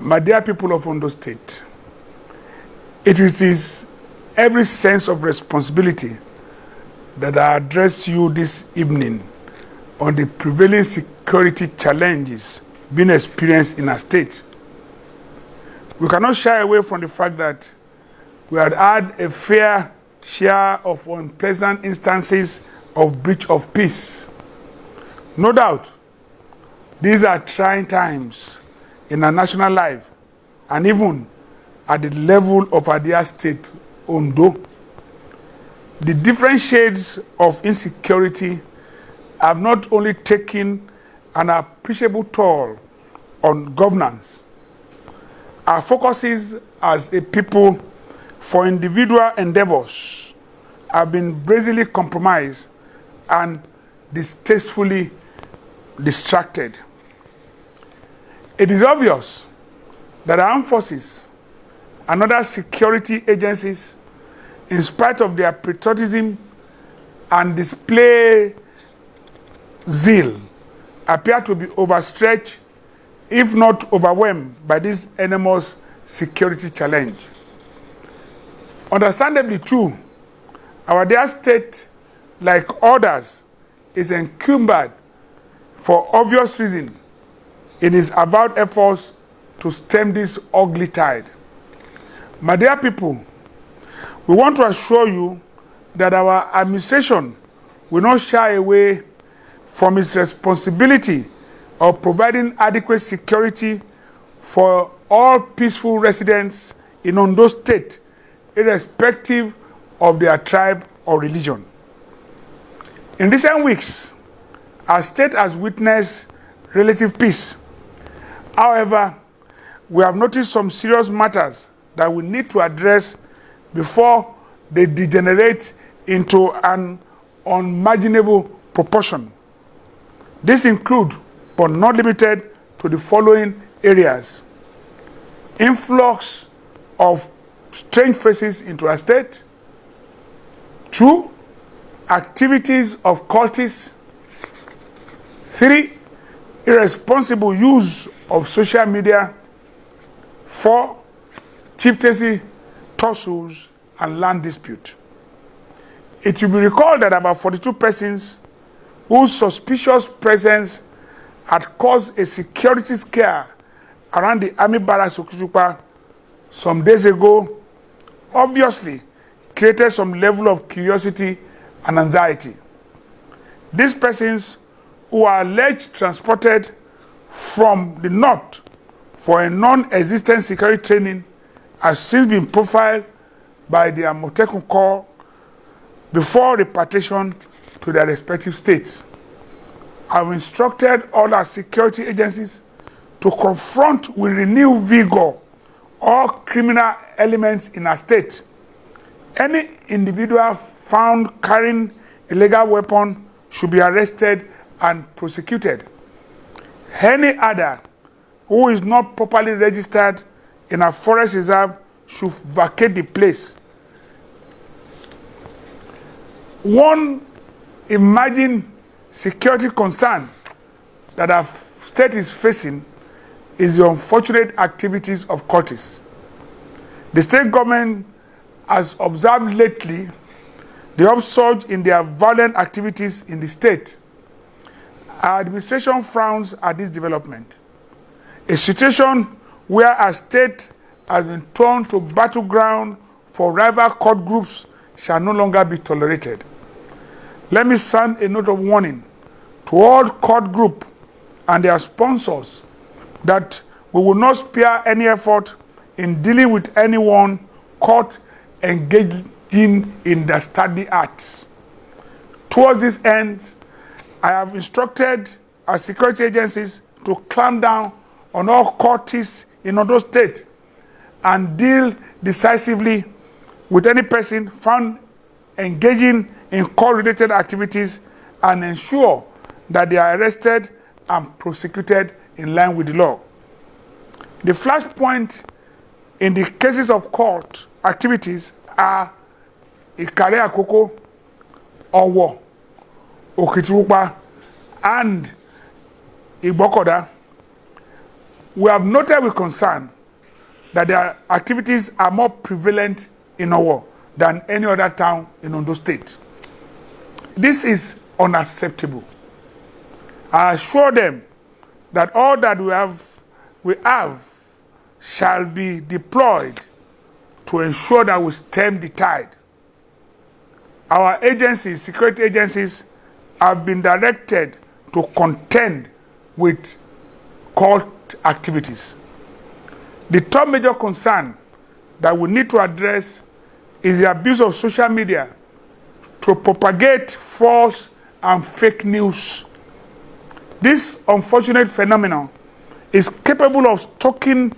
My dear people of Ondo State, it is every sense of responsibility that I address you this evening on the prevailing security challenges being experienced in our state. We cannot shy away from the fact that we had had a fair share of unpleasant instances of breach of peace. No doubt, these are trying times in our national life and even at the level of our dear state, Ondo. The different shades of insecurity have not only taken an appreciable toll on governance. Our focuses as a people for individual endeavors have been brazenly compromised and distastefully distracted. It is obvious that our armed forces and other security agencies, in spite of their patriotism and display zeal, appear to be overstretched, if not overwhelmed, by this enormous security challenge. Understandably too, our dear state, like others, is encumbered for obvious reasons in its avowed efforts to stem this ugly tide. My dear people, we want to assure you that our administration will not shy away from its responsibility of providing adequate security for all peaceful residents in Ondo State, irrespective of their tribe or religion. In recent weeks, our state has witnessed relative peace. However, we have noticed some serious matters that we need to address before they degenerate into an unimaginable proportion. These include, but not limited to, the following areas: influx of strange faces into our state. 2, activities of cultists. 3, irresponsible use of social media. 4, chieftaincy, tussles, and land dispute. It should be recalled that about 42 persons whose suspicious presence had caused a security scare around the army barracks Okutupa some days ago obviously created some level of curiosity and anxiety. These persons, who are alleged transported from the north for a non-existent security training, have since been profiled by the Amotekun Corps before repatriation to their respective states. I've instructed all our security agencies to confront with renewed vigor all criminal elements in our state. Any individual found carrying illegal weapon should be arrested and prosecuted. Any other who is not properly registered in a forest reserve should vacate the place. One emerging security concern that our state is facing is the unfortunate activities of cultists. The state government has observed lately the upsurge in their violent activities in the state. Our administration frowns at this development. A situation where our state has been turned to battleground for rival cult groups shall no longer be tolerated. Let me sound a note of warning to all cult groups and their sponsors that we will not spare any effort in dealing with anyone caught engaging in the study arts. Towards this end, I have instructed our security agencies to clamp down on all cultists in Ondo State and deal decisively with any person found engaging in cult-related activities and ensure that they are arrested and prosecuted in line with the law. The flashpoint in the cases of cult activities are Ikare-Akoko, Owo, Okitirupa, and Igbokoda. We have noted with concern that their activities are more prevalent in Owo than any other town in Ondo State. This is unacceptable. I assure them that all that we have shall be deployed to ensure that we stem the tide. Our agencies, security agencies, have been directed to contend with cult activities. The third major concern that we need to address is the abuse of social media to propagate false and fake news. This unfortunate phenomenon is capable of stoking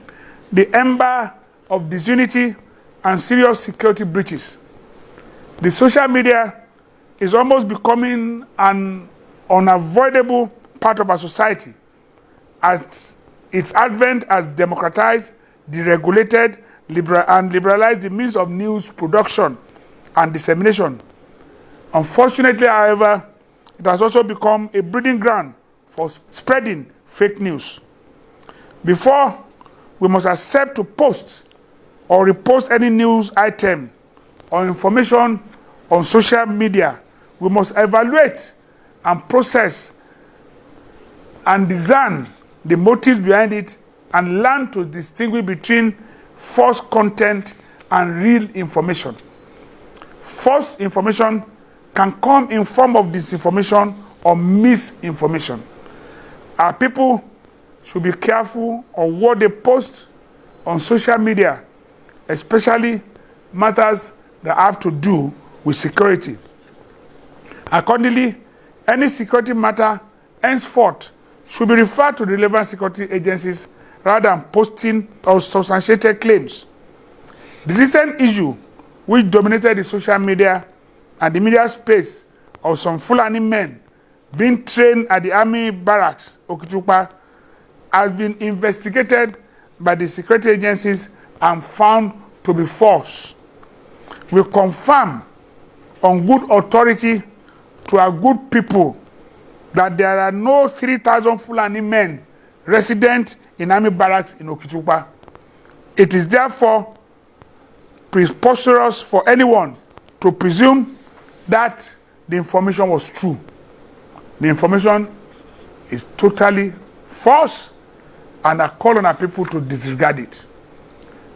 the ember of disunity and serious security breaches. The social media is almost becoming an unavoidable part of our society as its advent has democratized, deregulated, and liberalized the means of news production and dissemination. Unfortunately, however, it has also become a breeding ground for spreading fake news. Before we must accept to post or repost any news item or information on social media, we must evaluate and process and discern the motives behind it and learn to distinguish between false content and real information. False information can come in form of disinformation or misinformation. Our people should be careful on what they post on social media, especially matters that have to do with security. Accordingly, any security matter henceforth should be referred to the relevant security agencies rather than posting unsubstantiated claims. The recent issue which dominated the social media and the media space of some Fulani men being trained at the army barracks, Okitupa, has been investigated by the security agencies and found to be false. We confirm on good authority to our good people that there are no 3,000 Fulani men resident in army barracks in Okitupa. It is therefore preposterous for anyone to presume that the information was true. The information is totally false, and I call on our people to disregard it.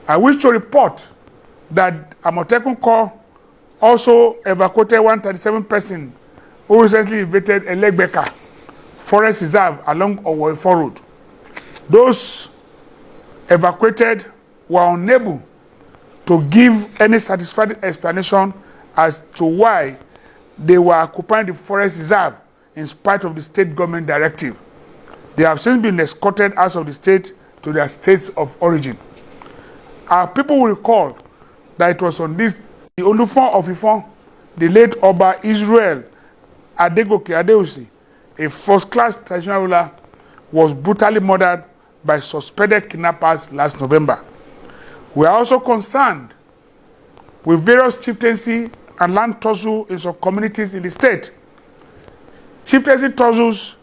I wish to report that Amotekun Corps also evacuated 137 persons who recently invaded Elegbeka Forest Reserve along Owo Road. Those evacuated were unable to give any satisfactory explanation as to why they were occupying the forest reserve in spite of the state government directive. They have since been escorted out of the state to their states of origin. Our people will recall that it was on this, the Olufon of Ifon, the late Oba Israel Adegoke Adeusi, a first-class traditional ruler, was brutally murdered by suspected kidnappers last November. We are also concerned with various chieftaincy and land tussle in some communities in the state. Chieftaincy tussles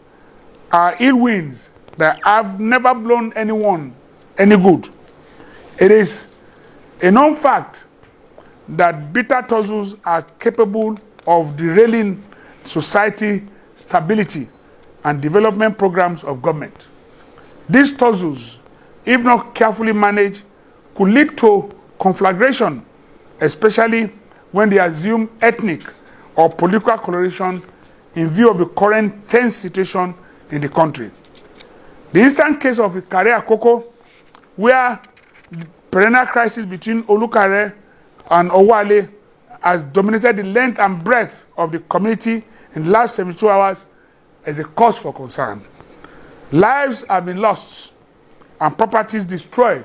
are ill winds that have never blown anyone any good. It is a known fact that bitter tussles are capable of derailing society stability and development programs of government. These tussles, if not carefully managed, could lead to conflagration, especially when they assume ethnic or political coloration in view of the current tense situation in the country. The instant case of Ikare-Akoko, where the perennial crisis between Olukare and Owale has dominated the length and breadth of the community in the last 72 hours, is a cause for concern. Lives have been lost and properties destroyed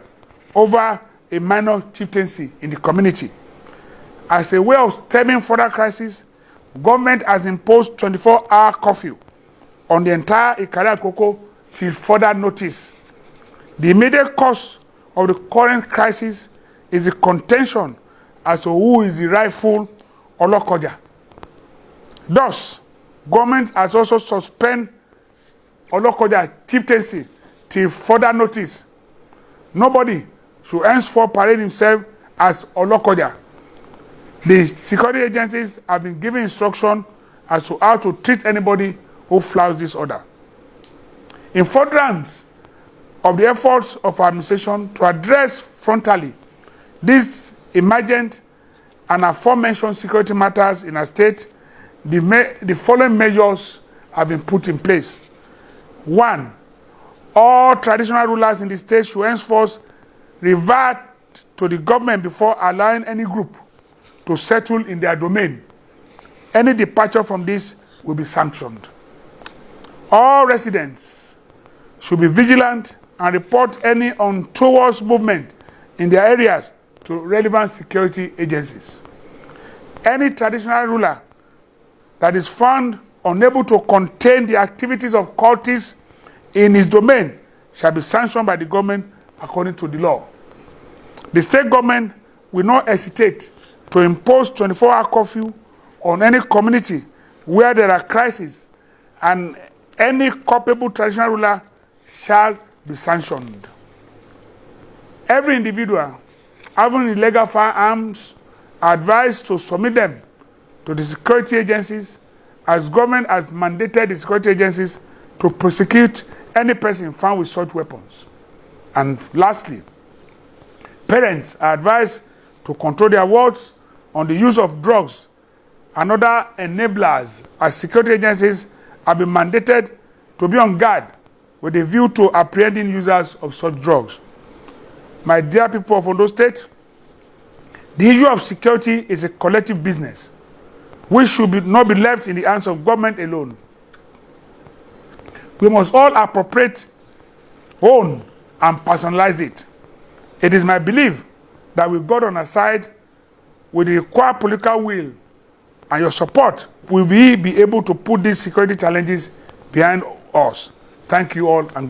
over a minor chieftaincy in the community. As a way of stemming further crisis, government has imposed 24-hour curfew on the entire Ikare-Akoko till further notice. The immediate cause of the current crisis is the contention as to who is the rightful Olokoja. Thus, government has also suspended Olokoja chieftaincy till further notice Nobody should henceforth parade himself as Olokoja. The security agencies have been given instruction as to how to treat anybody who flouts this order. In furtherance of the efforts of our administration to address frontally these emergent and aforementioned security matters in our state, the following measures have been put in place. 1. All traditional rulers in the state should henceforth revert to the government before allowing any group to settle in their domain. Any departure from this will be sanctioned. All residents should be vigilant and report any untoward movement in their areas to relevant security agencies. Any traditional ruler that is found unable to contain the activities of cultists in his domain shall be sanctioned by the government according to the law. The state government will not hesitate to impose 24-hour curfew on any community where there are crises, and any culpable traditional ruler shall be sanctioned. Every individual having illegal firearms are advised to submit them to the security agencies, as government has mandated the security agencies to prosecute any person found with such weapons. And lastly, parents are advised to control their words on the use of drugs and other enablers, as security agencies have been mandated to be on guard with a view to apprehending users of such drugs. My dear people of Ondo State, the issue of security is a collective business which should not be left in the hands of government alone. We must all appropriate, own, and personalize it. It is my belief that with God on our side, with the required political will and your support, we will be able to put these security challenges behind us. Thank you all, and God bless.